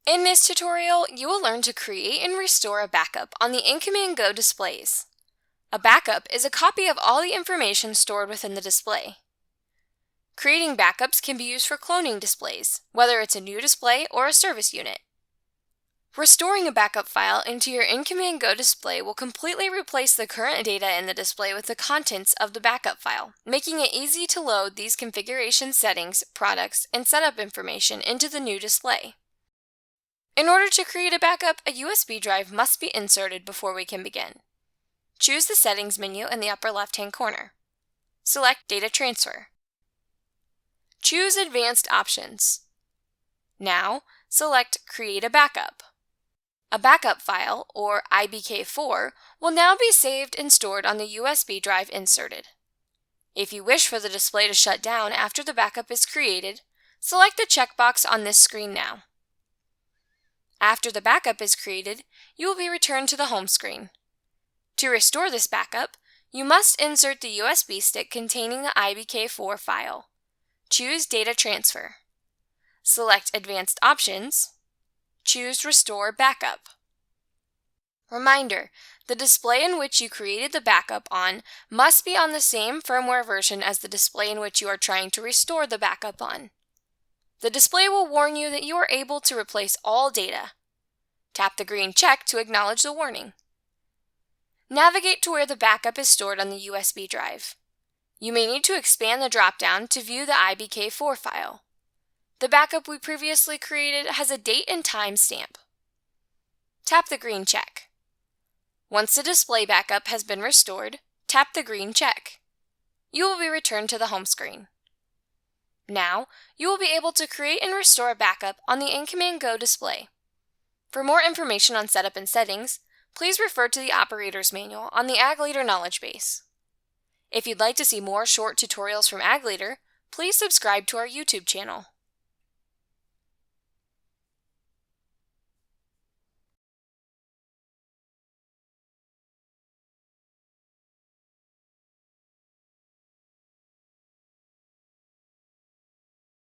In this tutorial, you will learn to create and restore a backup on the InCommand Go displays. A backup is a copy of all the information stored within the display. Creating backups can be used for cloning displays, whether it's a new display or a service unit. Restoring a backup file into your InCommand Go display will completely replace the current data in the display with the contents of the backup file, making it easy to load these configuration settings, products, and setup information into the new display. In order to create a backup, a USB drive must be inserted before we can begin. Choose the Settings menu in the upper left-hand corner. Select Data Transfer. Choose Advanced Options. Now, select Create a Backup. A backup file, or IBK4, will now be saved and stored on the USB drive inserted. If you wish for the display to shut down after the backup is created, select the checkbox on this screen now. After the backup is created, you will be returned to the home screen. To restore this backup, you must insert the USB stick containing the IBK4 file. Choose Data Transfer. Select Advanced Options. Choose Restore Backup. Reminder: the display in which you created the backup on must be on the same firmware version as the display in which you are trying to restore the backup on. The display will warn you that you are able to replace all data. Tap the green check to acknowledge the warning. Navigate to where the backup is stored on the USB drive. You may need to expand the drop-down to view the IBK4 file. The backup we previously created has a date and time stamp. Tap the green check. Once the display backup has been restored, tap the green check. You will be returned to the home screen. Now, you will be able to create and restore a backup on the InCommand Go display. For more information on setup and settings, please refer to the Operator's Manual on the Ag Leader Knowledgebase. If you'd like to see more short tutorials from Ag Leader, please subscribe to our YouTube channel.